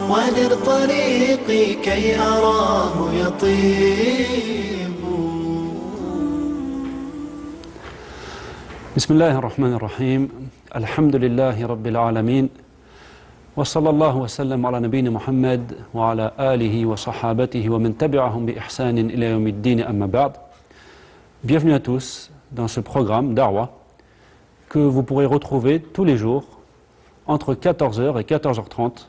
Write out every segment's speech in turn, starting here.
ونر طريقي كي أراه يطيب. بسم الله الرحمن الرحيم. الحمد لله رب العالمين وصلى الله وسلم على نبينا محمد وعلى آله وصحابته ومن تبعهم بإحسان إلى يوم الدين أما بعد. Bienvenue à tous dans ce programme Da'wah que vous pourrez retrouver tous les jours entre 14h et 14h30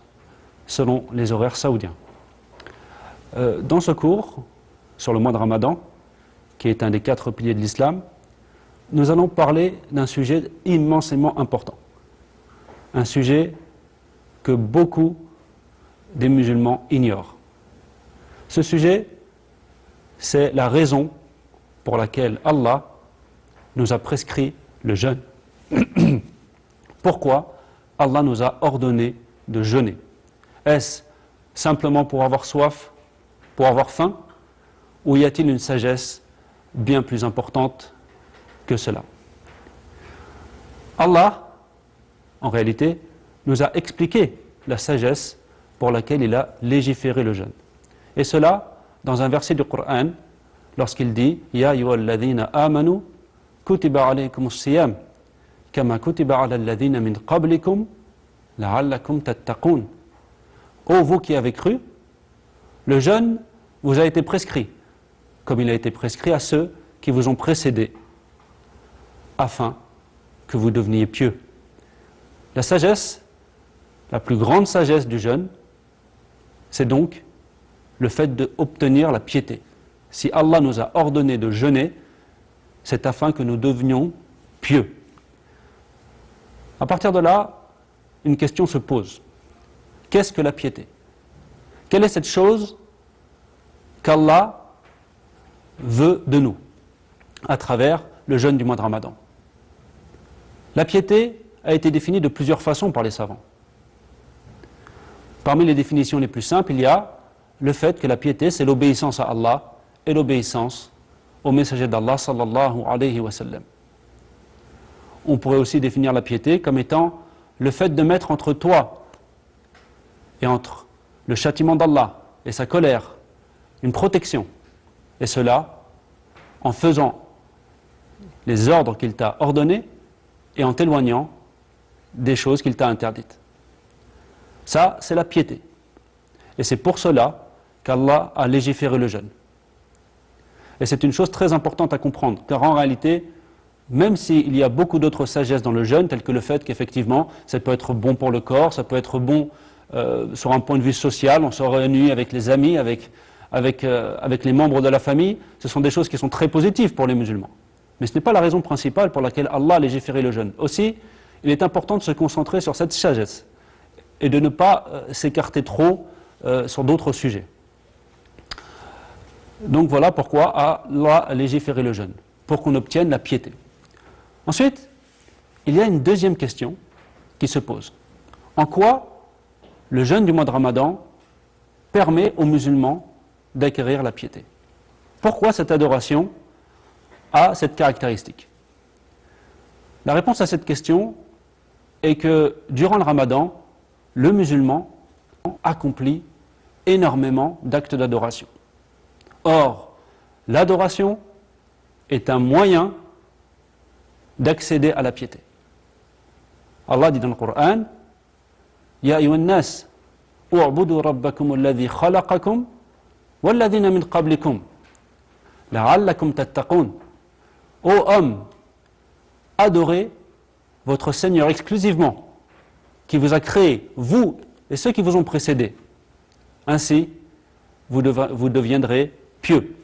selon les horaires saoudiens. Dans ce cours sur le mois de Ramadan, qui est un des 4 piliers de l'islam, nous allons parler d'un sujet immensément important. Un sujet que beaucoup des musulmans ignorent. Ce sujet, c'est la raison pour laquelle Allah nous a prescrit le jeûne. Pourquoi Allah nous a ordonné de jeûner? Est-ce simplement pour avoir soif, pour avoir faim, ou y a-t-il une sagesse bien plus importante que cela? Allah, en réalité, nous a expliqué la sagesse pour laquelle il a légiféré le jeûne. Et cela dans un verset du Coran, lorsqu'il dit « Ya ayyuhalladhina amanu kutiba alaykumus siyam kama kutiba ala alladhina min qablikum la'allakum tattaqun » Ô vous qui avez cru, le jeûne vous a été prescrit, comme il a été prescrit à ceux qui vous ont précédés, afin que vous deveniez pieux. La sagesse, la plus grande sagesse du jeûne, c'est donc le fait d'obtenir la piété. Si Allah nous a ordonné de jeûner, c'est afin que nous devenions pieux. À partir de là, une question se pose. Qu'est-ce que la piété? Quelle est cette chose qu'Allah veut de nous à travers le jeûne du mois de Ramadan? La piété a été définie de plusieurs façons par les savants. Parmi les définitions les plus simples, il y a le fait que la piété, c'est l'obéissance à Allah et l'obéissance au messager d'Allah sallallahu alayhi wa sallam. On pourrait aussi définir la piété comme étant le fait de mettre entre toi et entre le châtiment d'Allah et sa colère une protection, et cela en faisant les ordres qu'il t'a ordonnés et en t'éloignant des choses qu'il t'a interdites. Ça, c'est la piété. Et c'est pour cela qu'Allah a légiféré le jeûne. Et c'est une chose très importante à comprendre, car en réalité, même s'il y a beaucoup d'autres sagesses dans le jeûne, telles que le fait qu'effectivement, ça peut être bon pour le corps, ça peut être bon sur un point de vue social, on se réunit avec les amis, avec les membres de la famille, ce sont des choses qui sont très positives pour les musulmans. Mais ce n'est pas la raison principale pour laquelle Allah a légiféré le jeûne. Aussi, il est important de se concentrer sur cette sagesse et de ne pas s'écarter trop sur d'autres sujets. Donc voilà pourquoi Allah a légiféré le jeûne, pour qu'on obtienne la piété. Ensuite, il y a une deuxième question qui se pose. En quoi le jeûne du mois de Ramadan permet aux musulmans d'acquérir la piété? Pourquoi cette adoration a cette caractéristique? La réponse à cette question est que durant le Ramadan, le musulman accomplit énormément d'actes d'adoration. Or, l'adoration est un moyen d'accéder à la piété. Allah dit dans le Coran « Ya ayyuhan nas, u'budu rabbakum alladhi khalaqakum walladhina min qablikum la'allakum tattaqun » Ô hommes, adorez votre Seigneur exclusivement, qui vous a créé, vous et ceux qui vous ont précédés. Ainsi, vous deviendrez pieux.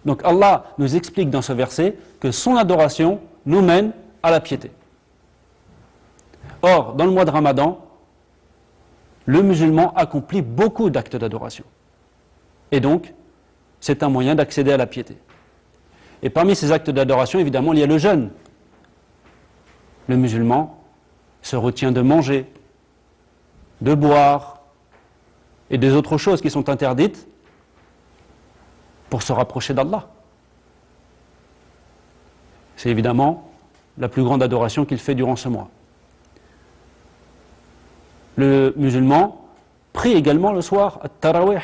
Donc Allah nous explique dans ce verset que son adoration nous mène à la piété. Or, dans le mois de Ramadan, le musulman accomplit beaucoup d'actes d'adoration. Et donc, c'est un moyen d'accéder à la piété. Et parmi ces actes d'adoration, évidemment, il y a le jeûne. Le musulman se retient de manger, de boire et des autres choses qui sont interdites pour se rapprocher d'Allah. C'est évidemment la plus grande adoration qu'il fait durant ce mois. Le musulman prie également le soir, at-tarawih.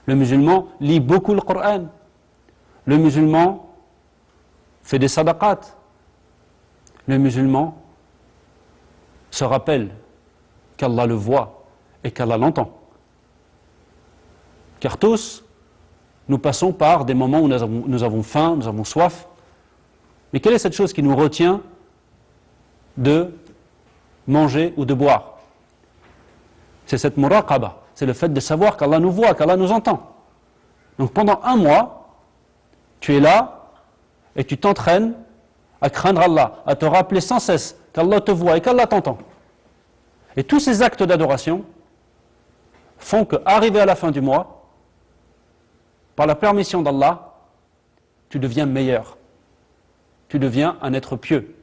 Le musulman lit beaucoup le Coran. Le musulman fait des sadaqat. Le musulman se rappelle qu'Allah le voit et qu'Allah l'entend. Car tous, nous passons par des moments où nous avons faim, nous avons soif. Mais quelle est cette chose qui nous retient de manger ou de boire? C'est cette muraqaba, c'est le fait de savoir qu'Allah nous voit, qu'Allah nous entend. Donc pendant un mois, tu es là et tu t'entraînes à craindre Allah, à te rappeler sans cesse qu'Allah te voit et qu'Allah t'entend. Et tous ces actes d'adoration font qu'arrivé à la fin du mois, par la permission d'Allah, tu deviens meilleur. Tu deviens un être pieux.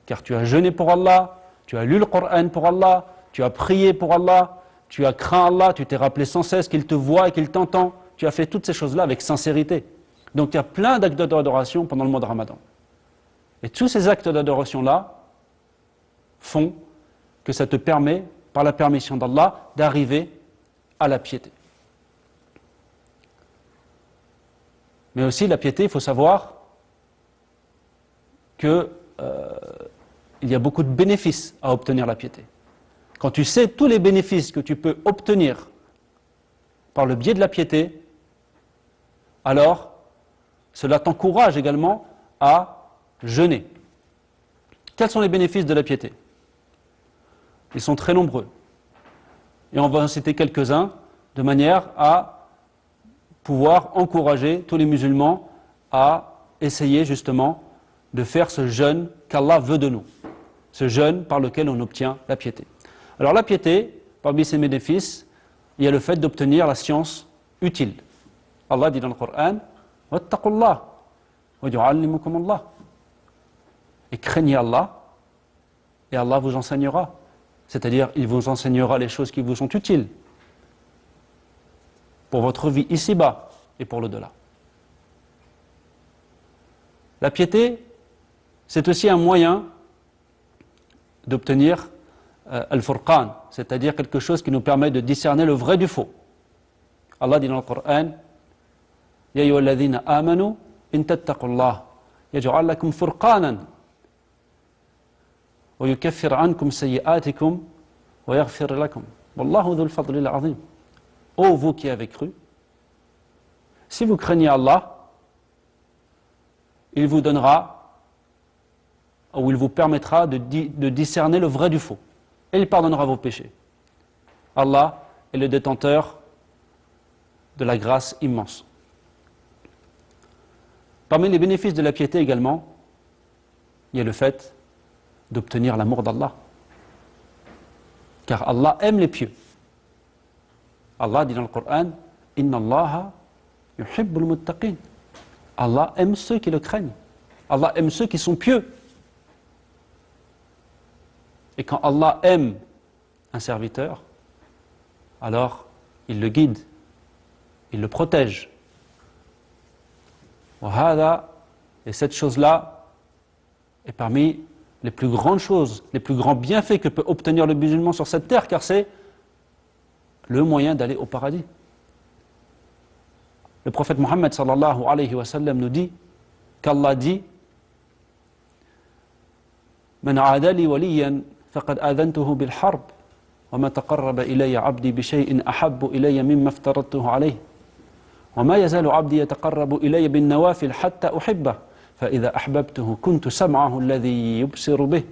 Car tu as jeûné pour Allah, tu as lu le Coran pour Allah, tu as prié pour Allah, tu as craint Allah, tu t'es rappelé sans cesse qu'il te voit et qu'il t'entend. Tu as fait toutes ces choses-là avec sincérité. Donc il y a plein d'actes d'adoration pendant le mois de Ramadan. Et tous ces actes d'adoration-là font que ça te permet, par la permission d'Allah, d'arriver à la piété. Mais aussi la piété, il faut savoir qu'il y a beaucoup de bénéfices à obtenir la piété. Quand tu sais tous les bénéfices que tu peux obtenir par le biais de la piété, alors cela t'encourage également à jeûner. Quels sont les bénéfices de la piété? Ils sont très nombreux. Et on va en citer quelques-uns de manière à pouvoir encourager tous les musulmans à essayer justement de faire ce jeûne qu'Allah veut de nous. Ce jeûne par lequel on obtient la piété. Alors la piété, parmi ses bénéfices, il y a le fait d'obtenir la science utile. Allah dit dans le Coran, « Wattaqullah, wa yu'allimukum Allah » et craignez Allah, et Allah vous enseignera. C'est-à-dire, il vous enseignera les choses qui vous sont utiles pour votre vie ici-bas et pour l'au-delà. La piété, c'est aussi un moyen d'obtenir al-furqan, c'est-à-dire quelque chose qui nous permet de discerner le vrai du faux. Allah dit dans le Coran, Ya ayyuhalladhina amanu in tattaqullah yaj'al lakum furqanan wa yukaffir ankum sayyi'atikum wa yaghfir lakum wallahu dhul fadli al-'azim. Ô vous qui avez cru, si vous craignez Allah, il vous donnera ou il vous permettra de discerner le vrai du faux. Et il pardonnera vos péchés. Allah est le détenteur de la grâce immense. Parmi les bénéfices de la piété également, il y a le fait d'obtenir l'amour d'Allah. Car Allah aime les pieux. Allah dit dans le Coran, « Inna Allaha yuhibbul muttaqin » Allah aime ceux qui le craignent. Allah aime ceux qui sont pieux. Et quand Allah aime un serviteur, alors il le guide, il le protège. Et cette chose-là est parmi les plus grandes choses, les plus grands bienfaits que peut obtenir le musulman sur cette terre, car c'est le moyen d'aller au paradis. Le prophète محمد sallallahu alayhi wa sallam nous dit qu'Allah dit من عاد لي وليا فقد آذنته بالحرب وما تقرب إلي عبدي بشيء أحب إلي مما افترضته عليه وما يزال عبدي يتقرب إلي بالنوافل حتى أحبه فإذا أحببته كنت سمعه الذي يبصر به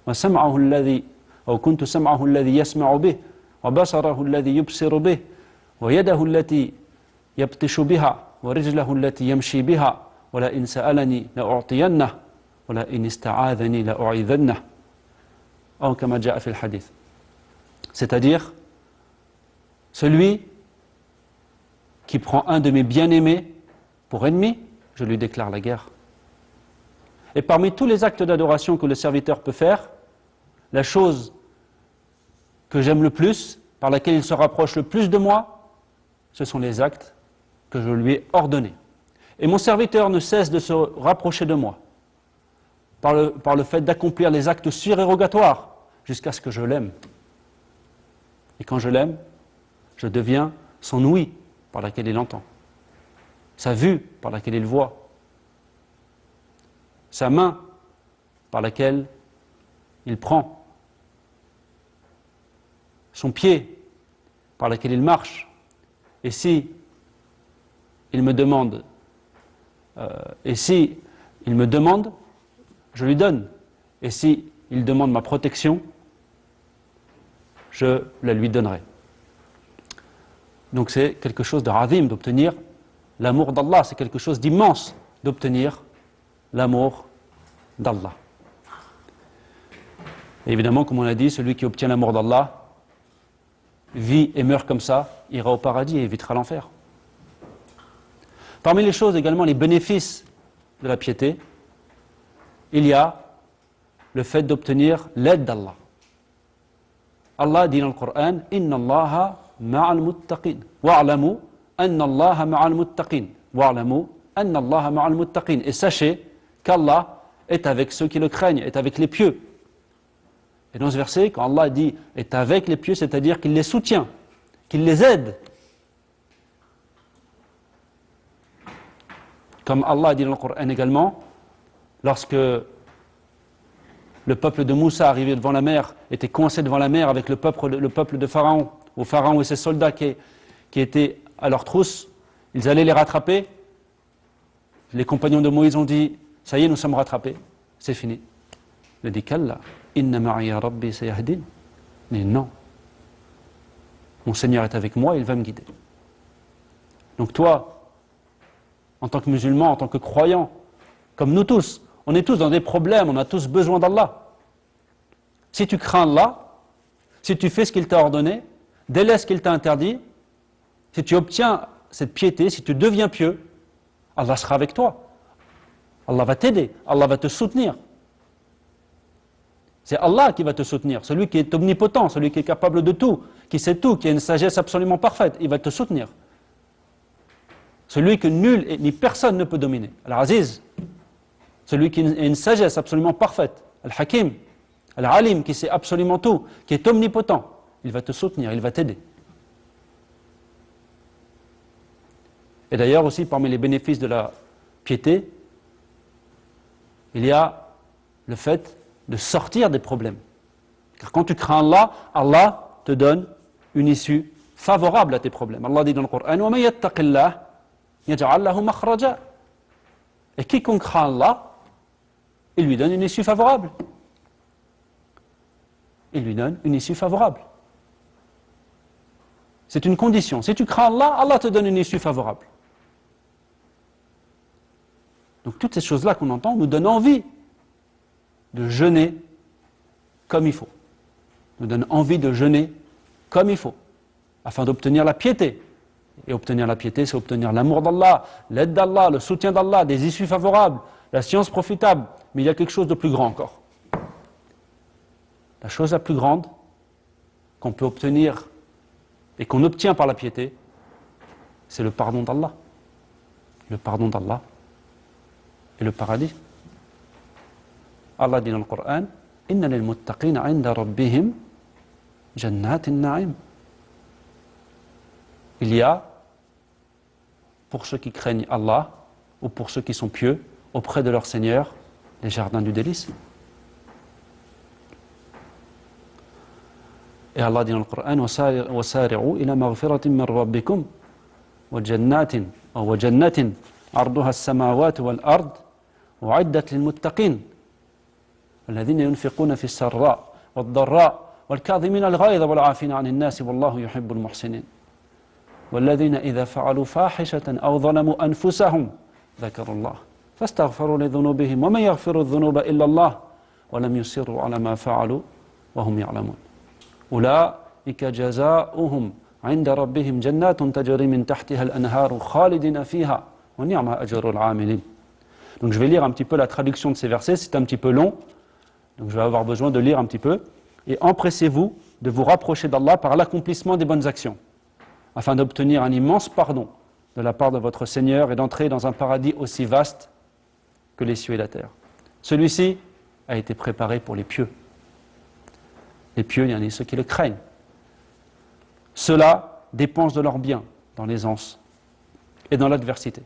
وسمعه الذي أو كنت سمعه الذي يسمع به وبصره الذي يبصر به ويده التي يبطش بها ورجله التي يمشي بها ولئن سألني لأعطينه ولئن استعاذني لأعيذنه أو كما جاء في الحديث. C'est-à-dire, celui qui prend un de mes bien-aimés pour ennemi, je lui déclare la guerre. Et parmi tous les actes d'adoration que le serviteur peut faire, la chose que j'aime le plus, par laquelle il se rapproche le plus de moi, ce sont les actes que je lui ai ordonnés. Et mon serviteur ne cesse de se rapprocher de moi par le fait d'accomplir les actes surérogatoires jusqu'à ce que je l'aime. Et quand je l'aime, je deviens son ouïe par laquelle il entend, sa vue par laquelle il voit, sa main par laquelle il prend, son pied par lequel il marche. Et si il me demande, je lui donne. Et si il demande ma protection, je la lui donnerai. Donc c'est quelque chose de razim d'obtenir l'amour d'Allah, c'est quelque chose d'immense d'obtenir l'amour d'Allah. Et évidemment, comme on a dit, celui qui obtient l'amour d'Allah vit et meurt comme ça, ira au paradis et évitera l'enfer. Parmi les choses également, les bénéfices de la piété, il y a le fait d'obtenir l'aide d'Allah. Allah dit dans le Coran, Inna Allaha ma'al muttaqin. Wa'alamu anna Allaha ma'al muttaqin. Wa'alamu anna Allaha ma'al muttaqin. Et sachez qu'Allah est avec ceux qui le craignent, est avec les pieux. Et dans ce verset, quand Allah dit est avec les pieux, c'est-à-dire qu'il les soutient, qu'il les aide. Comme Allah dit dans le Coran également, lorsque le peuple de Moussa arrivé devant la mer, était coincé devant la mer avec le peuple de Pharaon, ou Pharaon et ses soldats qui étaient à leur trousse, ils allaient les rattraper. Les compagnons de Moïse ont dit, ça y est, nous sommes rattrapés, c'est fini. Il a dit, Kalla, inna ma'iya rabbi sayahdin. Mais non, mon Seigneur est avec moi, il va me guider. Donc toi, en tant que musulman, en tant que croyant, comme nous tous, on est tous dans des problèmes, on a tous besoin d'Allah. Si tu crains Allah, si tu fais ce qu'il t'a ordonné, délaisse ce qu'il t'a interdit, si tu obtiens cette piété, si tu deviens pieux, Allah sera avec toi. Allah va t'aider, Allah va te soutenir. C'est Allah qui va te soutenir, celui qui est omnipotent, celui qui est capable de tout, qui sait tout, qui a une sagesse absolument parfaite, il va te soutenir. Celui que nul ni personne ne peut dominer, Al-Aziz, celui qui a une sagesse absolument parfaite, Al-Hakim, Al-Alim, qui sait absolument tout, qui est omnipotent, il va te soutenir, il va t'aider. Et d'ailleurs aussi, parmi les bénéfices de la piété, il y a le fait de sortir des problèmes. Car quand tu crains Allah, Allah te donne une issue favorable à tes problèmes. Allah dit dans le Coran, وَمَن يَتَّقِ اللَّهَ يَجْعَلْ لَهُ مَخْرَجًا. Et quiconque craint Allah, il lui donne une issue favorable. Il lui donne une issue favorable. C'est une condition. Si tu crains Allah, Allah te donne une issue favorable. Donc toutes ces choses-là qu'on entend nous donnent envie de jeûner comme il faut. Nous donnent envie de jeûner comme il faut, afin d'obtenir la piété. Et obtenir la piété, c'est obtenir l'amour d'Allah, l'aide d'Allah, le soutien d'Allah, des issues favorables, la science profitable. Mais il y a quelque chose de plus grand encore. La chose la plus grande qu'on peut obtenir et qu'on obtient par la piété, c'est le pardon d'Allah. Le pardon d'Allah et le paradis. Allah dit dans le Coran, Inna lil muttaqina 'inda rabbihim jannatin na'im. Il y a, pour ceux qui craignent Allah, ou pour ceux qui sont pieux, auprès de leur Seigneur, les jardins du délice. Et Allah dit dans le Coran, وَسَارِعُوا إِلَى مَغْفِرَةٍ مِّن رَبِّكُمْ وَجَنَّةٍ عَرْضُهَا السَّمَاوَاتُ وَالْأَرْضُ وَعِدَّتْ لِلْمُتَّقِينَ الذين ينفقون في السراء والضراء والكاظمين الغيظ والعافين عن الناس والله يحب المحسنين والذين إذا فعلوا فاحشة أو ظلموا أنفسهم ذكروا الله فاستغفروا لذنوبهم ومن يغفر الذنوب إلا الله ولم يصروا على ما فعلوا وهم يعلمون أولئك جزاؤهم عند ربهم جنات تجري من تحتها الأنهار خالدين فيها ونعم أجر العاملين. Donc je vais lire un petit peu la traduction de ces versets, c'est un petit peu long. Donc je vais avoir besoin de lire un petit peu. Et empressez-vous de vous rapprocher d'Allah par l'accomplissement des bonnes actions, afin d'obtenir un immense pardon de la part de votre Seigneur et d'entrer dans un paradis aussi vaste que les cieux et la terre. Celui-ci a été préparé pour les pieux. Les pieux, il y en a ceux qui le craignent. Ceux-là dépensent de leurs biens dans l'aisance et dans l'adversité,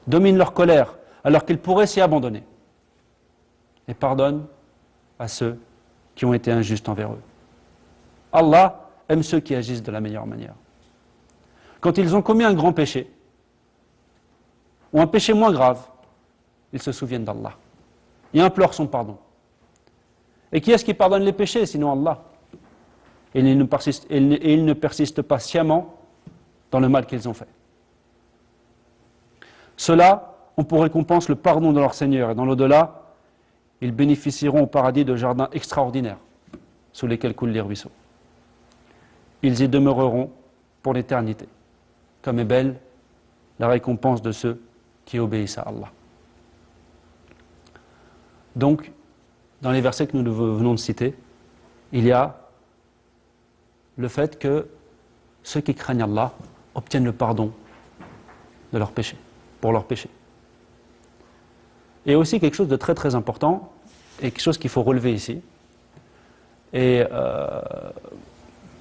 dominent leur colère alors qu'ils pourraient s'y abandonner, et pardonnent à ceux qui ont été injustes envers eux. Allah aime ceux qui agissent de la meilleure manière. Quand ils ont commis un grand péché, ou un péché moins grave, ils se souviennent d'Allah et implorent son pardon. Et qui est-ce qui pardonne les péchés sinon Allah? Et ils ne persistent pas sciemment dans le mal qu'ils ont fait. Ceux-là ont pour récompense le pardon de leur Seigneur, et dans l'au-delà, ils bénéficieront au paradis de jardins extraordinaires sous lesquels coulent les ruisseaux. Ils y demeureront pour l'éternité. Comme est belle la récompense de ceux qui obéissent à Allah. Donc, dans les versets que nous venons de citer, il y a le fait que ceux qui craignent Allah obtiennent le pardon de leurs péchés, pour leurs péchés. Et aussi quelque chose de très très important, et quelque chose qu'il faut relever ici, et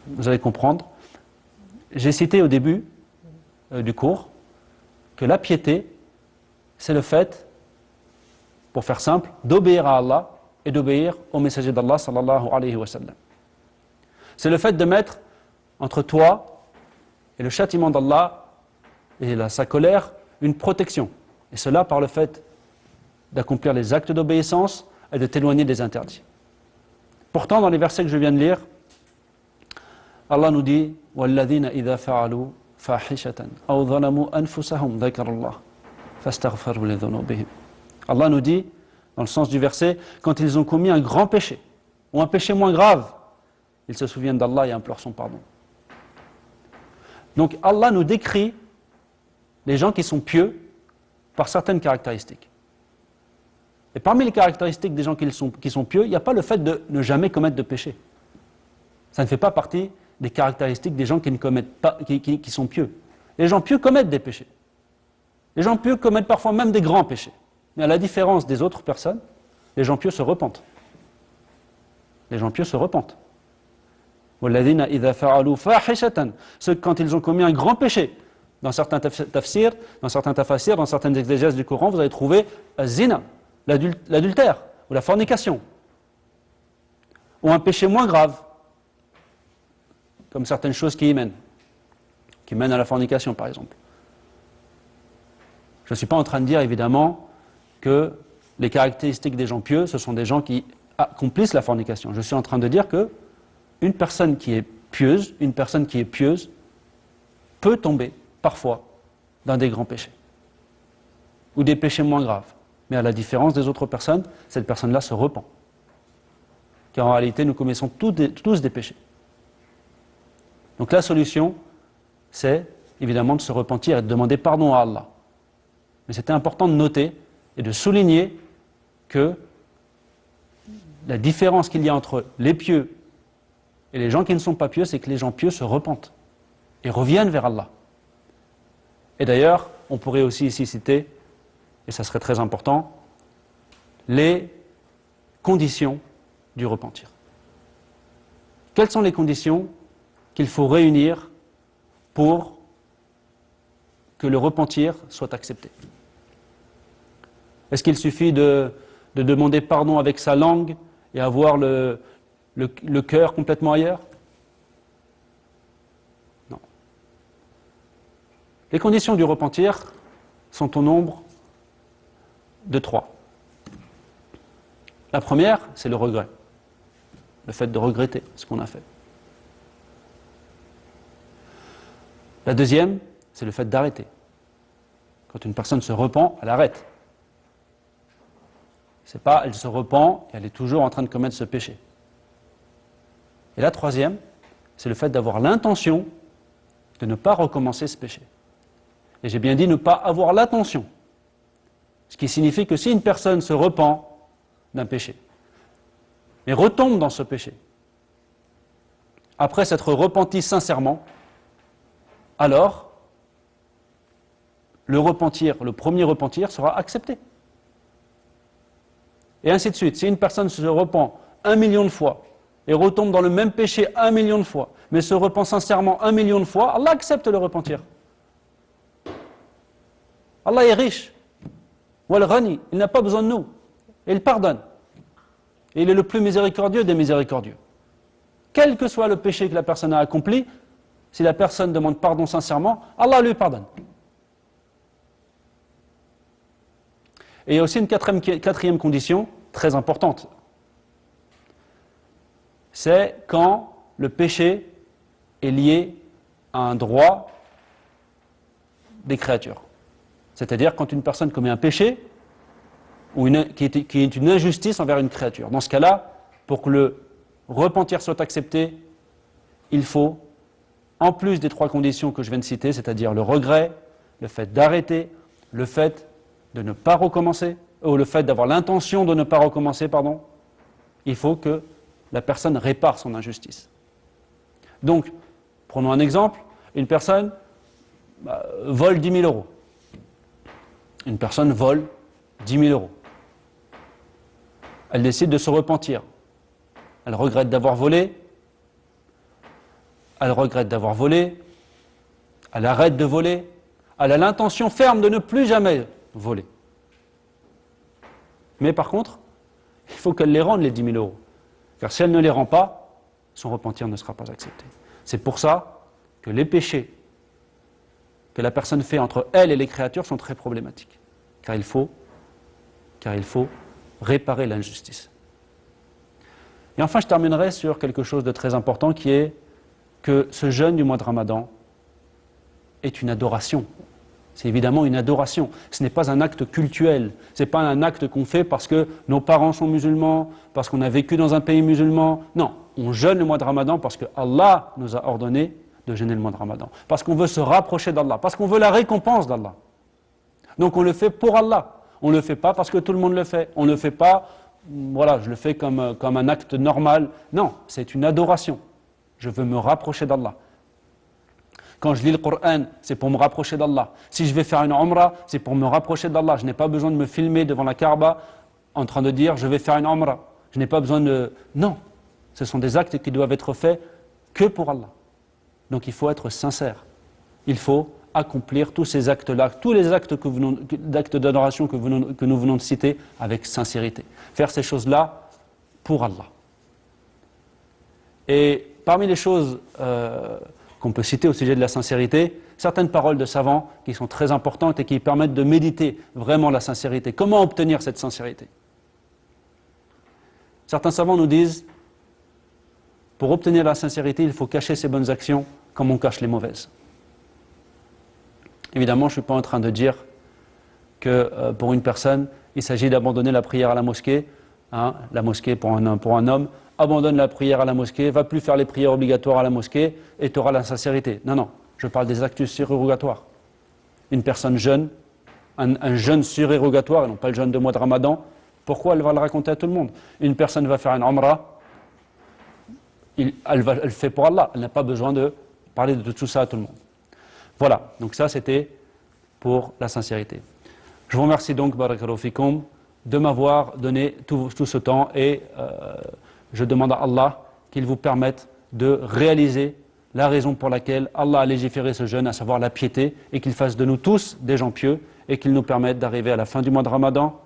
vous allez comprendre, j'ai cité au début du cours que la piété, c'est le fait, pour faire simple, d'obéir à Allah et d'obéir au messager d'Allah sallallahu alayhi wa sallam. C'est le fait de mettre entre toi et le châtiment d'Allah et sa colère une protection. Et cela par le fait d'accomplir les actes d'obéissance et de t'éloigner des interdits. Pourtant, dans les versets que je viens de lire, Allah nous dit وَالَّذِينَ إِذَا فَعَلُوا فَاحِشَةً أَوْ ظَلَمُوا أَنفُسَهُمْ ذَكَرُوا اللَّهَ فَاسْتَغْفَرُوا لِذُنُوبِهِمْ. Allah nous dit, dans le sens du verset, quand ils ont commis un grand péché, ou un péché moins grave, ils se souviennent d'Allah et implorent son pardon. Donc Allah nous décrit les gens qui sont pieux par certaines caractéristiques. Et parmi les caractéristiques des gens qui sont pieux, il n'y a pas le fait de ne jamais commettre de péché. Ça ne fait pas partie des caractéristiques des gens qui ne commettent pas, qui sont pieux. Les gens pieux commettent des péchés. Les gens pieux commettent parfois même des grands péchés. Mais à la différence des autres personnes, les gens pieux se repentent. Les gens pieux se repentent. وَالَّذِينَ إِذَا فَعَلُوا فَاحِشَةً. Ceux quand ils ont commis un grand péché. Dans certains tafsirs, dans certaines exégèses du Coran, vous allez trouver zina, l'adultère, ou la fornication. Ou un péché moins grave, comme certaines choses qui mènent à la fornication par exemple. Je ne suis pas en train de dire évidemment que les caractéristiques des gens pieux, ce sont des gens qui accomplissent la fornication. Je suis en train de dire que une personne qui est pieuse peut tomber parfois dans des grands péchés ou des péchés moins graves. Mais à la différence des autres personnes, cette personne-là se repent. Car en réalité, nous commettons tous des péchés. Donc la solution, c'est évidemment de se repentir et de demander pardon à Allah. Mais c'était important de noter et de souligner que la différence qu'il y a entre les pieux et les gens qui ne sont pas pieux, c'est que les gens pieux se repentent et reviennent vers Allah. Et d'ailleurs, on pourrait aussi ici citer, et ça serait très important, les conditions du repentir. Quelles sont les conditions qu'il faut réunir pour que le repentir soit accepté? Est-ce qu'il suffit de demander pardon avec sa langue et avoir le cœur complètement ailleurs? Non. Les conditions du repentir sont au nombre de 3. La première, c'est le regret. Le fait de regretter ce qu'on a fait. La deuxième, c'est le fait d'arrêter. Quand une personne se repent, elle arrête. C'est pas, elle se repent et elle est toujours en train de commettre ce péché. Et la troisième, c'est le fait d'avoir l'intention de ne pas recommencer ce péché. Et j'ai bien dit ne pas avoir l'intention. Ce qui signifie que si une personne se repent d'un péché, mais retombe dans ce péché, après s'être repenti sincèrement, alors le premier repentir sera accepté. Et ainsi de suite. Si une personne se repent 1 million de fois et retombe dans le même péché 1 million de fois, mais se repent sincèrement 1 million de fois, Allah accepte le repentir. Allah est riche. Wal Ghani, il n'a pas besoin de nous. Et il pardonne. Et il est le plus miséricordieux des miséricordieux. Quel que soit le péché que la personne a accompli, si la personne demande pardon sincèrement, Allah lui pardonne. Et il y a aussi une quatrième condition, très importante. C'est quand le péché est lié à un droit des créatures. C'est-à-dire quand une personne commet un péché ou qui est une injustice envers une créature. Dans ce cas-là, pour que le repentir soit accepté, il faut, en plus des 3 conditions que je viens de citer, c'est-à-dire le regret, le fait d'arrêter, le fait de ne pas recommencer, ou le fait d'avoir l'intention de ne pas recommencer, pardon, il faut que la personne répare son injustice. Donc, prenons un exemple, une personne vole 10 000 euros. Une personne vole 10 000 euros. Elle décide de se repentir. Elle regrette d'avoir volé. Elle regrette d'avoir volé. Elle arrête de voler. Elle a l'intention ferme de ne plus jamais voler. Mais par contre, il faut qu'elle les rende les 10 000 euros. Car si elle ne les rend pas, son repentir ne sera pas accepté. C'est pour ça que les péchés que la personne fait entre elle et les créatures sont très problématiques. Car il faut réparer l'injustice. Et enfin, je terminerai sur quelque chose de très important qui est que ce jeûne du mois de Ramadan est une adoration. C'est évidemment une adoration. Ce n'est pas un acte cultuel. Ce n'est pas un acte qu'on fait parce que nos parents sont musulmans, parce qu'on a vécu dans un pays musulman. Non, on jeûne le mois de Ramadan parce que Allah nous a ordonné de jeûner le mois de Ramadan. Parce qu'on veut se rapprocher d'Allah, parce qu'on veut la récompense d'Allah. Donc on le fait pour Allah. On ne le fait pas parce que tout le monde le fait. On ne le fait pas, voilà, je le fais comme un acte normal. Non, c'est une adoration. Je veux me rapprocher d'Allah. Quand je lis le Coran, c'est pour me rapprocher d'Allah. Si je vais faire une umrah, c'est pour me rapprocher d'Allah. Je n'ai pas besoin de me filmer devant la Kaaba en train de dire je vais faire une umrah. Je n'ai pas besoin de... Non, ce sont des actes qui doivent être faits que pour Allah. Donc il faut être sincère. Il faut accomplir tous ces actes-là, tous les actes d'actes d'adoration que nous venons de citer avec sincérité. Faire ces choses-là pour Allah. Et parmi les choses qu'on peut citer au sujet de la sincérité, certaines paroles de savants qui sont très importantes et qui permettent de méditer vraiment la sincérité. Comment obtenir cette sincérité? Certains savants nous disent, pour obtenir la sincérité, il faut cacher ses bonnes actions comme on cache les mauvaises. Évidemment, je ne suis pas en train de dire que pour une personne, il s'agit d'abandonner la prière à la mosquée. La mosquée pour un homme, abandonne la prière à la mosquée, va plus faire les prières obligatoires à la mosquée et tu auras la sincérité. Non, non, je parle des actes surérogatoires. Une personne jeûne, un jeûne surérogatoire, et non pas le jeûne de mois de Ramadan, pourquoi elle va le raconter à tout le monde? Une personne va faire une umrah, elle le fait pour Allah, elle n'a pas besoin de parler de tout ça à tout le monde. Voilà, donc ça c'était pour la sincérité. Je vous remercie donc, barakallahu fikoum, de m'avoir donné tout ce temps et je demande à Allah qu'il vous permette de réaliser la raison pour laquelle Allah a légiféré ce jeûne, à savoir la piété, et qu'il fasse de nous tous des gens pieux et qu'il nous permette d'arriver à la fin du mois de Ramadan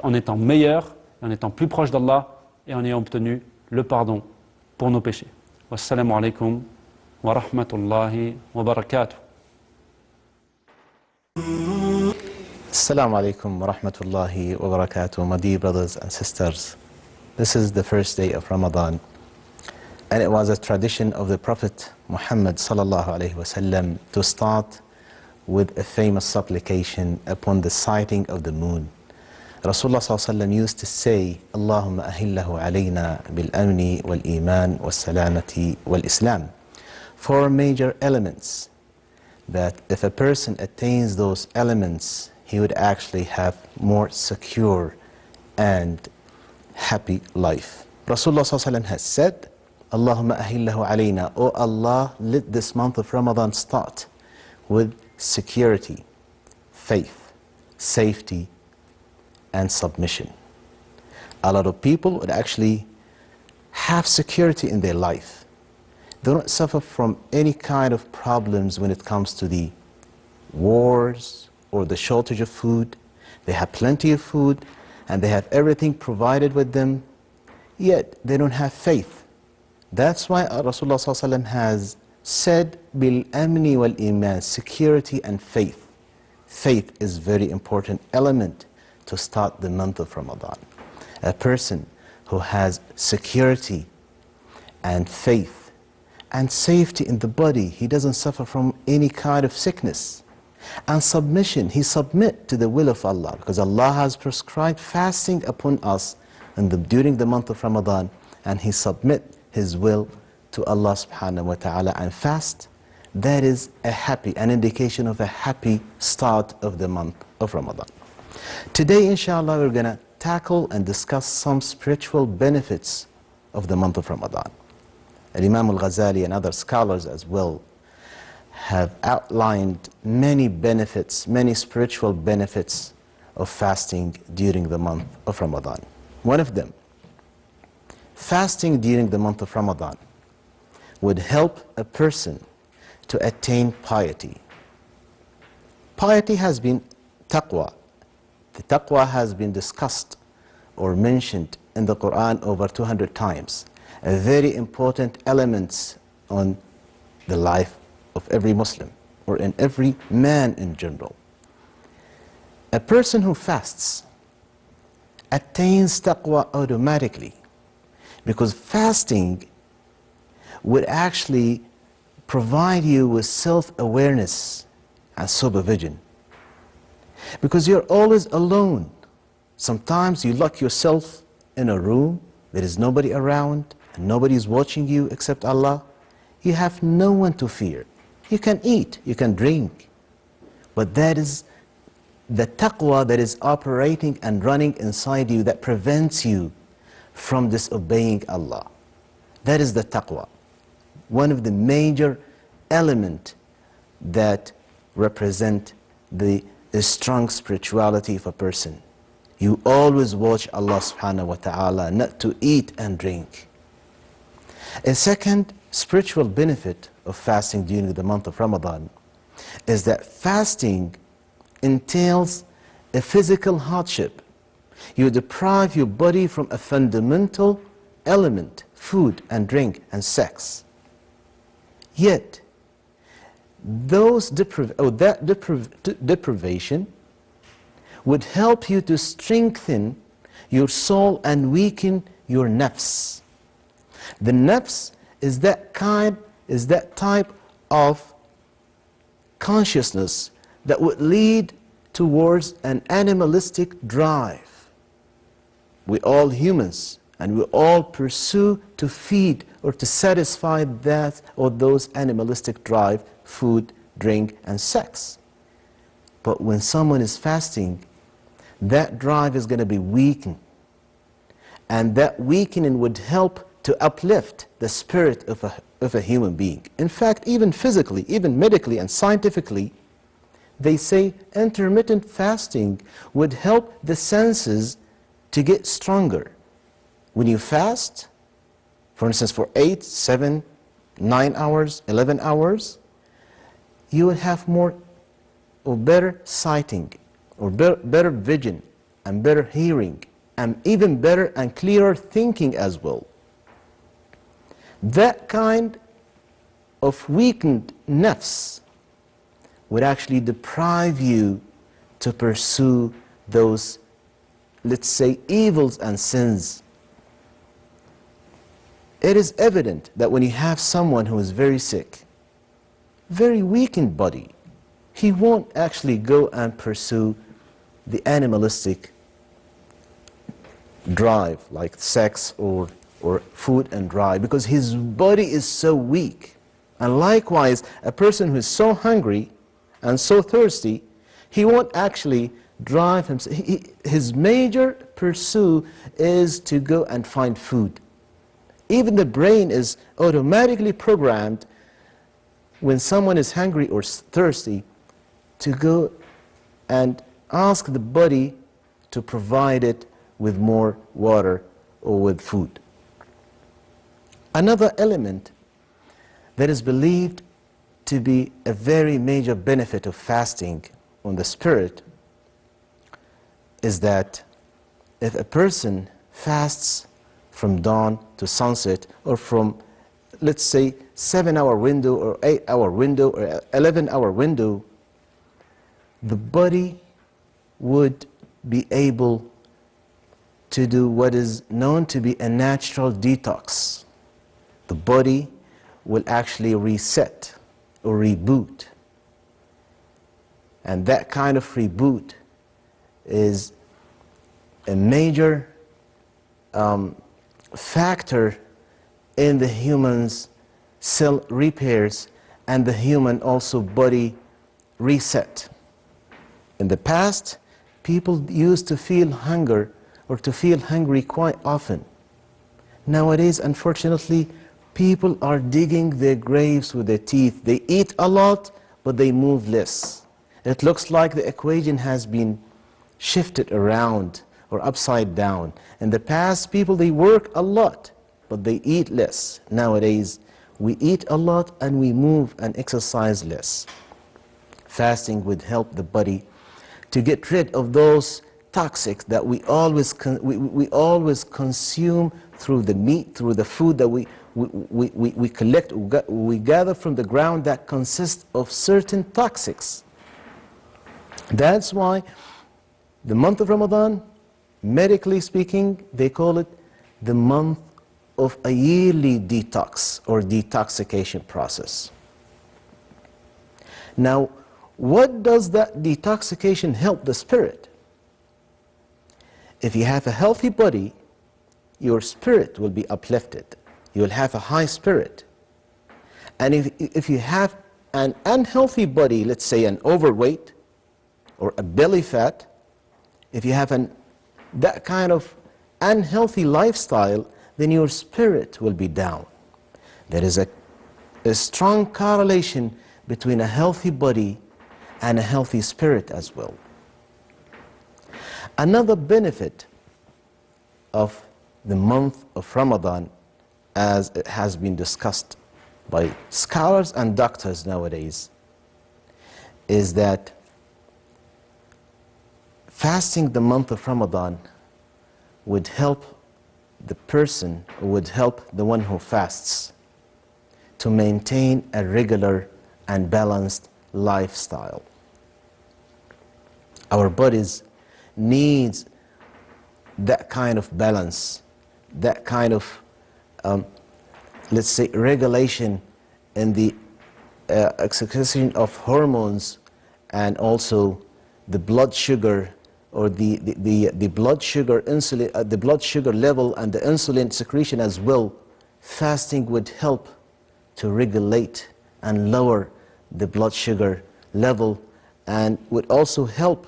en étant meilleurs, en étant plus proches d'Allah et en ayant obtenu le pardon pour nos péchés. Wassalamu alaikum wa rahmatullahi wa barakatuh. Assalamu alaikum wa rahmatullahi wa barakatuh, my dear brothers and sisters. This is the first day of Ramadan, and it was a tradition of the Prophet Muhammad sallallahu alayhi wa sallam to start with a famous supplication upon the sighting of the moon. Rasulullah sallallahu alayhi wa sallam used to say, Allahumma ahillahu alayna bil-amni wal-iman wal-salamati wal-islam. 4 major elements that if a person attains those elements, he would actually have more secure and happy life. Rasulullah ﷺ has said, Allahumma ahillahu alayna, O Allah, let this month of Ramadan start with security, faith, safety, and submission. A lot of people would actually have security in their life. They don't suffer from any kind of problems when it comes to the wars or the shortage of food. They have plenty of food and they have everything provided with them, yet they don't have faith. That's why Rasulullah ﷺ has said, bil-amni wal-iman, security and faith. Faith is a very important element to start the month of Ramadan. A person who has security and faith and safety in the body, he doesn't suffer from any kind of sickness. And submission, he submit to the will of Allah, because Allah has prescribed fasting upon us during the month of Ramadan, and he submit his will to Allah subhanahu wa ta'ala and fast. That is an indication of a happy start of the month of Ramadan. Today, inshallah, we're going to tackle and discuss some spiritual benefits of the month of Ramadan. Imam al-Ghazali and other scholars as well have outlined many benefits, many spiritual benefits of fasting during the month of Ramadan. One of them, fasting during the month of Ramadan would help a person to attain piety. Piety has been taqwa. The taqwa has been discussed or mentioned in the Quran over 200 times. A very important element on the life of every Muslim or in every man in general. A person who fasts attains taqwa automatically, because fasting would actually provide you with self-awareness and supervision. Because you're always alone. Sometimes you lock yourself in a room, there is nobody around, and nobody is watching you except Allah. You have no one to fear. You can eat, you can drink, but that is the taqwa that is operating and running inside you that prevents you from disobeying Allah. That is the taqwa. One of the major elements that represent the strong spirituality of a person. You always watch Allah subhanahu wa ta'ala not to eat and drink. A second spiritual benefit of fasting during the month of Ramadan is that fasting entails a physical hardship. You deprive your body from a fundamental element, food and drink and sex. Yet, that deprivation would help you to strengthen your soul and weaken your nafs. The nafs is that type of consciousness that would lead towards an animalistic drive. We all humans, and we all pursue to feed or to satisfy that or those animalistic drive, food, drink, and sex. But when someone is fasting, that drive is going to be weakened. And that weakening would help to uplift the spirit of a human being. In fact, even physically, even medically and scientifically, they say intermittent fasting would help the senses to get stronger. When you fast, for instance, for 8, 7, 9 hours, 11 hours, you will have more or better sighting, or better vision, and better hearing, and even better and clearer thinking as well. That kind of weakened nafs would actually deprive you to pursue those, let's say, evils and sins. It is evident that when you have someone who is very sick, very weakened body, he won't actually go and pursue the animalistic drive like sex or food and drive, because his body is so weak. And likewise, a person who is so hungry and so thirsty, he won't actually drive himself. His major pursuit is to go and find food. Even the brain is automatically programmed when someone is hungry or thirsty to go and ask the body to provide it with more water or with food. Another element That is believed to be a very major benefit of fasting on the spirit is that if a person fasts from dawn to sunset, or from, let's say, 7-hour window or 8-hour window or 11-hour window, the body would be able to do what is known to be a natural detox. The body will actually reset or reboot. And that kind of reboot is a major factor in the human's cell repairs and the human also body reset. In the past, people used to feel hunger or to feel hungry quite often. Nowadays, unfortunately, people are digging their graves with their teeth. They eat a lot, but they move less. It looks like the equation has been shifted around or upside down. In the past, people, they work a lot, but they eat less. Nowadays, we eat a lot and we move and exercise less. Fasting would help the body to get rid of those toxics that we always consume through the meat, through the food that we collect, we gather from the ground that consists of certain toxics. That's why the month of Ramadan, medically speaking, they call it the month of a yearly detox or detoxification process. Now, what does that detoxification help the spirit? If you have a healthy body, your spirit will be uplifted. You will have a high spirit. And if you have an unhealthy body, let's say an overweight or a belly fat, if you have that kind of unhealthy lifestyle, then your spirit will be down. There is a strong correlation between a healthy body and a healthy spirit as well. Another benefit of the month of Ramadan, as it has been discussed by scholars and doctors nowadays, is that fasting the month of Ramadan would help the person, would help the one who fasts to maintain a regular and balanced lifestyle. Our bodies needs that kind of balance, that kind of, let's say, regulation in the excretion of hormones, and also the blood sugar or the blood sugar insulin, the blood sugar level and the insulin secretion as well. Fasting would help to regulate and lower the blood sugar level, and would also help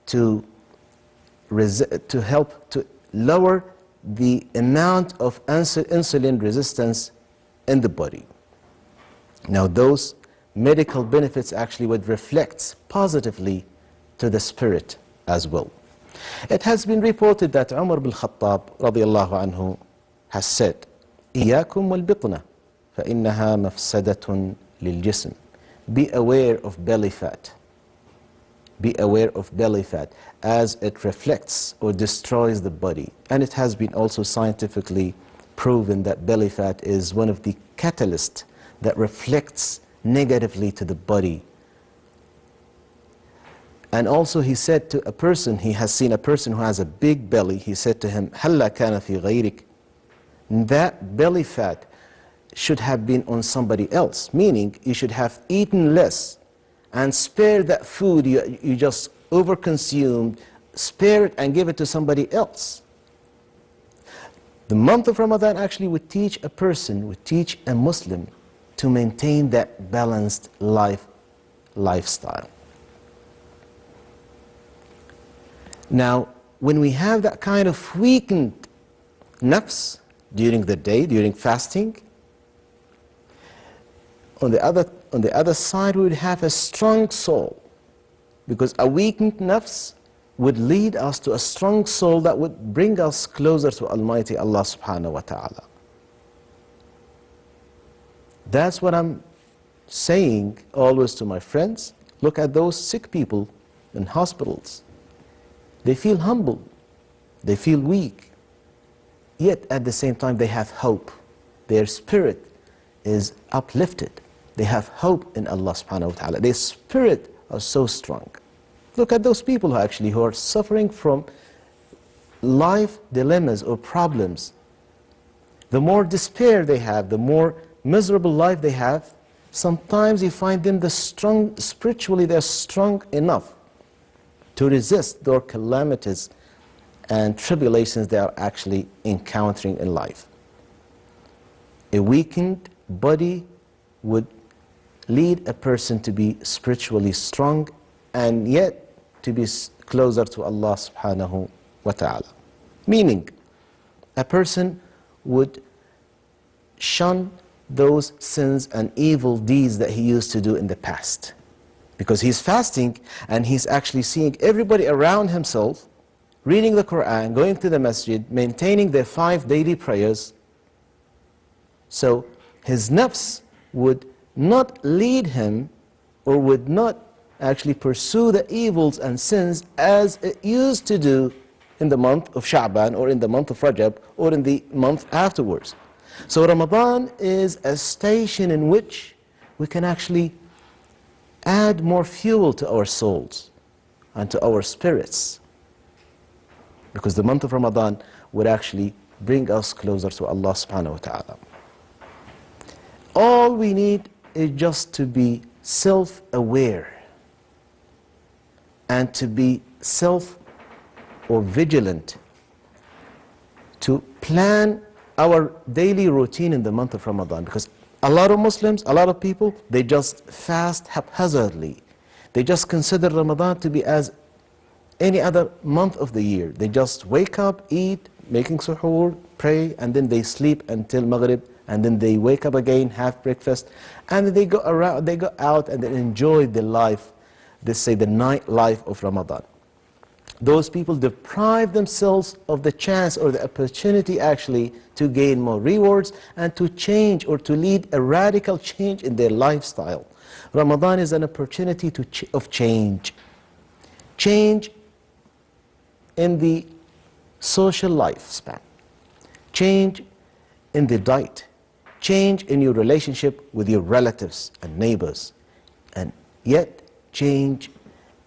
to lower the amount of insulin resistance in the body. Now, those medical benefits actually would reflect positively to the spirit as well. It has been reported that Umar bin Khattab radiyallahu anhu has said, إِيَّاكُمْ وَالْبِطْنَةِ فَإِنَّهَا مَفْسَدَةٌ لِلْجِسْمِ. Be aware of belly fat. Be aware of belly fat, as it reflects or destroys the body. And it has been also scientifically proven that belly fat is one of the catalysts that reflects negatively to the body. And also he said to a person, he has seen a person who has a big belly, he said to him, هَلَّا كَانَ فِي غَيْرِكَ. That belly fat should have been on somebody else, meaning you should have eaten less and spare that food you just overconsumed, spare it and give it to somebody else. The month of Ramadan actually would teach a person, would teach a Muslim to maintain that balanced lifestyle. Now, when we have that kind of weakened nafs during the day, during fasting, on the other side, we would have a strong soul, because a weakened nafs would lead us to a strong soul that would bring us closer to Almighty Allah subhanahu wa ta'ala. That's what I'm saying always to my friends. Look at those sick people in hospitals. They feel humble. They feel weak. Yet at the same time they have hope. Their spirit is uplifted. They have hope in Allah subhanahu wa ta'ala. Their spirit are so strong. Look at those people who are suffering from life dilemmas or problems. The more despair they have, the more miserable life they have, sometimes you find them spiritually they're strong enough to resist their calamities and tribulations they are actually encountering in life. A weakened body would lead a person to be spiritually strong and yet to be closer to Allah subhanahu wa ta'ala. Meaning, a person would shun those sins and evil deeds that he used to do in the past. Because he's fasting and he's actually seeing everybody around himself reading the Quran, going to the masjid, maintaining their 5 daily prayers. So his nafs would not lead him or would not actually pursue the evils and sins as it used to do in the month of Sha'ban or in the month of Rajab or in the month afterwards. So Ramadan is a station in which we can actually add more fuel to our souls and to our spirits. Because the month of Ramadan would actually bring us closer to Allah subhanahu wa ta'ala. All we need is just to be self-aware and to be or vigilant to plan our daily routine in the month of Ramadan. Because a lot of Muslims, a lot of people, they just fast haphazardly. They just consider Ramadan to be as any other month of the year. They just wake up, eat, making suhoor, pray, and then they sleep until Maghrib, and then they wake up again, have breakfast, and then they go around, they go out and then enjoy the life, let's say the night life of Ramadan. Those people deprive themselves of the chance or the opportunity actually to gain more rewards and to change or to lead a radical change in their lifestyle. Ramadan is an opportunity of change. Change in the social lifespan. Change in the diet. Change in your relationship with your relatives and neighbors. And yet change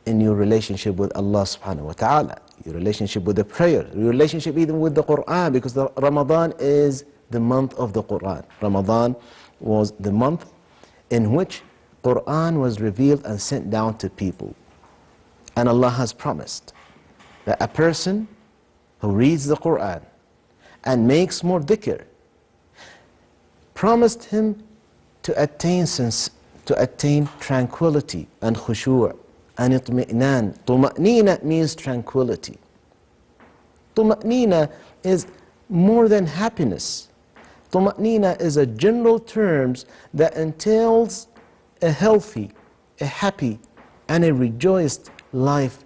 in your relationship with Allah subhanahu wa ta'ala, your relationship with the prayer, your relationship even with the Quran, because Ramadan is the month of the Quran. Ramadan was the month in which Quran was revealed and sent down to people. And Allah has promised that a person who reads the Quran and makes more dhikr, promised him to attain tranquility and khushu' and itmi'nan. Tuma'nina means tranquility. Tuma'nina is more than happiness. Tuma'nina is a general term that entails a healthy, a happy, and a rejoiced lifestyle.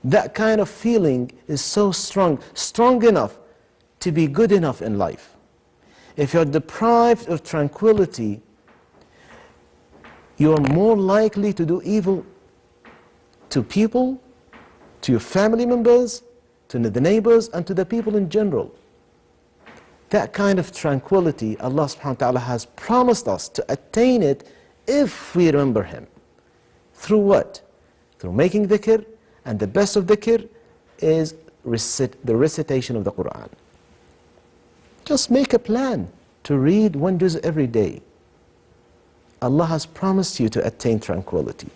That kind of feeling is so strong enough to be good enough in life. If you're deprived of tranquility, you're more likely to do evil to people, to your family members, to the neighbors, and to the people in general. That kind of tranquility, Allah subhanahu wa ta'ala has promised us to attain it if we remember Him. Through what? Through making dhikr, and the best of dhikr is the recitation of the Quran. Just make a plan to read 1 juz every day. Allah has promised you to attain tranquility.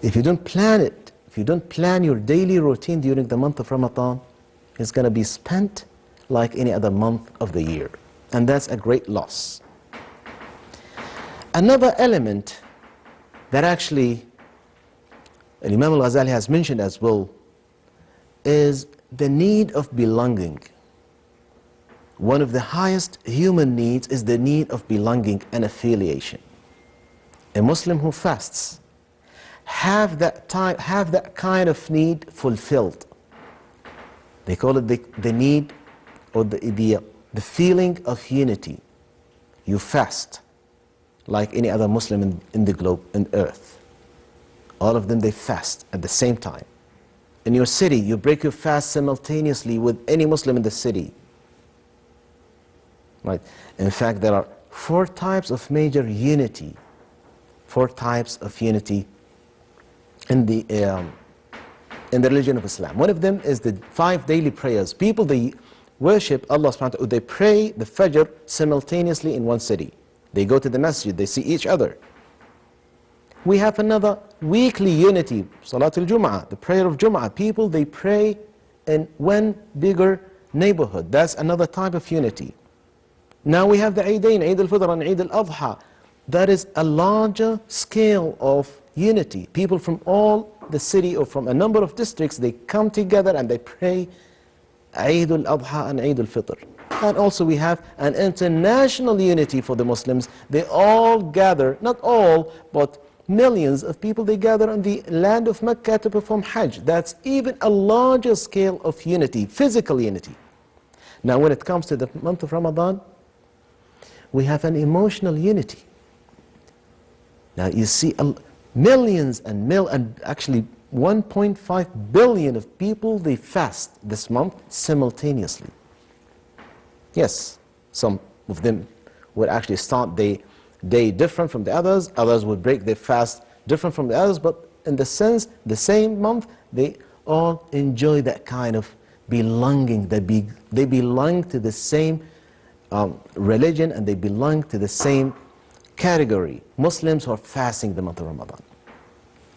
If you don't plan it, if you don't plan your daily routine during the month of Ramadan, it's going to be spent like any other month of the year. And that's a great loss. Another element that actually Imam al-Ghazali has mentioned as well is the need of belonging. One of the highest human needs is the need of belonging and affiliation. A Muslim who fasts have that kind of need fulfilled. They call it the need or the the feeling of unity. You fast like any other Muslim in the globe, in earth. All of them, they fast at the same time. In your city, you break your fast simultaneously with any Muslim in the city. Right? In fact, there are 4 types of major unity. 4 types of unity in the religion of Islam. One of them is the 5 daily prayers. People, they worship Allah subhanahu wa ta'ala, they pray the Fajr simultaneously in one city. They go to the masjid, they see each other. We have another weekly unity, Salatul Jum'ah, the prayer of Jum'ah. People, they pray in one bigger neighborhood. That's another type of unity. Now we have the Eidain, Eid al-Fitr and Eid al-Adha. That is a larger scale of unity. People from all the city or from a number of districts, they come together and they pray Eid al-Adha and Eid al-Fitr. And also we have an international unity for the Muslims. They all gather, not all, but millions of people, they gather on the land of Mecca to perform Hajj. That's even a larger scale of unity, physical unity. Now when it comes to the month of Ramadan, we have an emotional unity. Now you see millions and actually 1.5 billion of people, they fast this month simultaneously. Yes, some of them would actually start the day different from the others. Others would break their fast different from the others, but in the sense, the same month, they all enjoy that kind of belonging. They belong to the same religion, and they belong to the same category. Muslims who are fasting the month of Ramadan.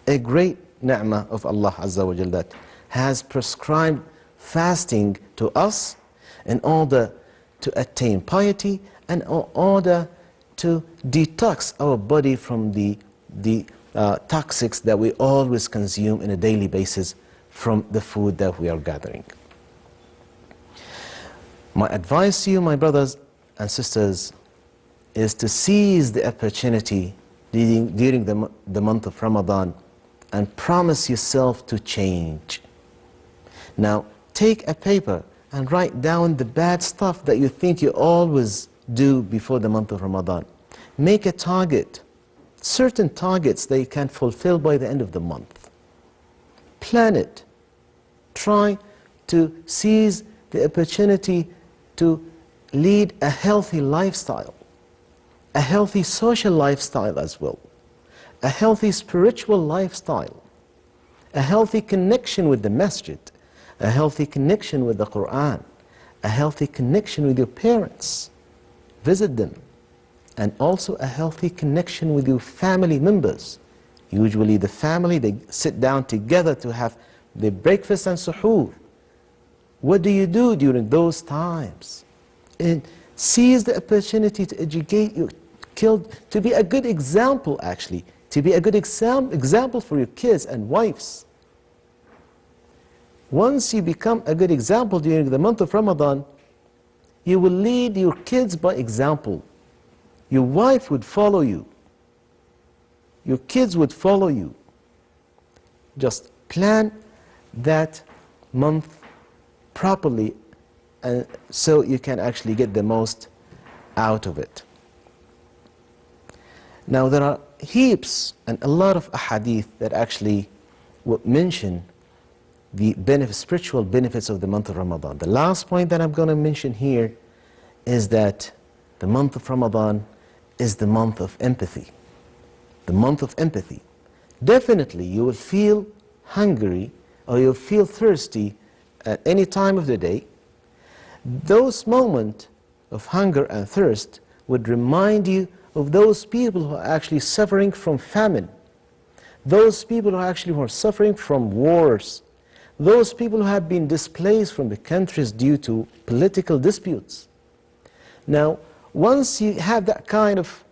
A great ni'mah of Allah Azza wa Jal that has prescribed fasting to us in order to attain piety and in order to detox our body from the toxics that we always consume on a daily basis from the food that we are gathering. My advice to you, my brothers and sisters, is to seize the opportunity during the month of Ramadan and promise yourself to change. Now, take a paper and write down the bad stuff that you think you always do before the month of Ramadan. Make a target, certain targets that you can fulfill by the end of the month. Plan it. Try to seize the opportunity to lead a healthy lifestyle, a healthy social lifestyle as well, a healthy spiritual lifestyle, a healthy connection with the masjid, a healthy connection with the Quran, a healthy connection with your parents, visit them, and also a healthy connection with your family members. Usually the family, they sit down together to have the breakfast and suhoor. What do you do during those times? And seize the opportunity to educate your kids, to be a good example actually, to be a good example for your kids and wives. Once you become a good example during the month of Ramadan, you will lead your kids by example. Your wife would follow you. Your kids would follow you. Just plan that month properly, and so you can actually get the most out of it. Now there are heaps and a lot of ahadith that actually would mention the spiritual benefits of the month of Ramadan. The last point that I'm going to mention here is that the month of Ramadan is the month of empathy. The month of empathy. Definitely you will feel hungry or you'll feel thirsty at any time of the day. Those moments of hunger and thirst would remind you of those people who are actually suffering from famine, those people who are suffering from wars, those people who have been displaced from the countries due to political disputes. Now, once you have that kind of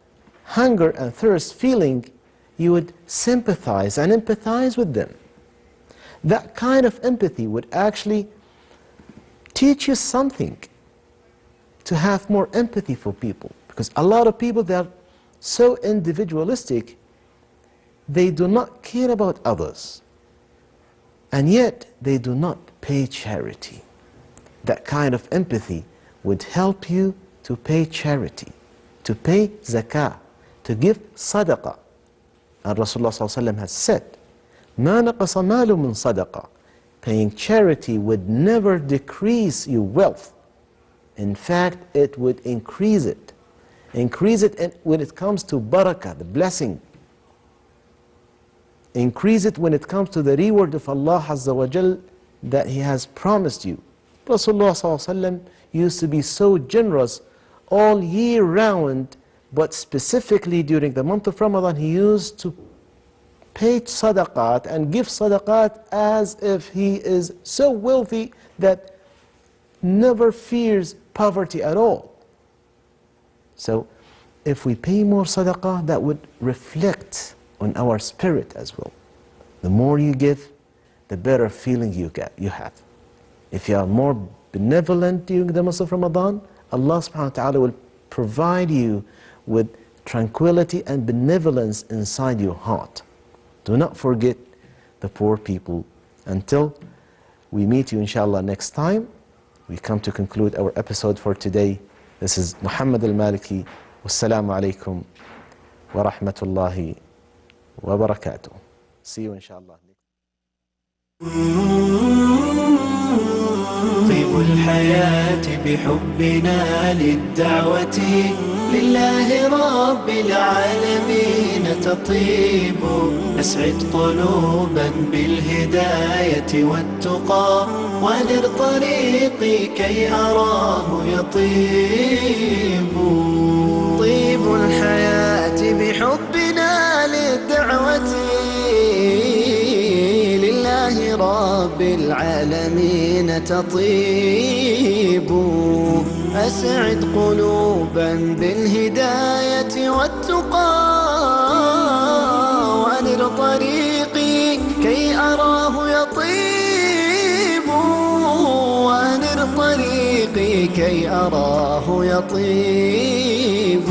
hunger and thirst feeling, you would sympathize and empathize with them. That kind of empathy would actually teach you something, to have more empathy for people. Because a lot of people, they are so individualistic, they do not care about others. And yet, they do not pay charity. That kind of empathy would help you to pay charity, to pay zakah, to give sadaqah. And Rasulullah ﷺ has said, مَا نَقَصَ مَالٌ مِّن صَدَقَةٍ. Paying charity would never decrease your wealth. In fact, it would increase it. Increase it when it comes to barakah, the blessing. Increase it when it comes to the reward of Allah Azza wa Jal that He has promised you. Rasulullah ﷺ used to be so generous all year round, but specifically during the month of Ramadan, He used to pay sadaqat and give sadaqat as if He is so wealthy that never fears poverty at all. So if we pay more sadaqah, that would reflect on our spirit as well. The more you give, the better feeling you have. If you are more benevolent during the month of Ramadan, Allah subhanahu wa ta'ala will provide you with tranquility and benevolence inside your heart. Do not forget the poor people. Until we meet you inshallah next time, we come to conclude our episode for today. This is Muhammad al-Maliki. Wassalamu alaikum wa rahmatullahi wa barakatuh. See you inshallah. طيب الحياة بحبنا للدعوة لله رب العالمين تطيب. أسعد قلوبا بالهداية والتقى وانر طريقي كي أراه يطيب. طيب الحياة بحبنا للدعوة لله رب العالمين تطيب. أسعد قلوبا بالهداية والتقى وأنر طريقي كي أراه يطيب. وأنر طريقي كي أراه يطيب.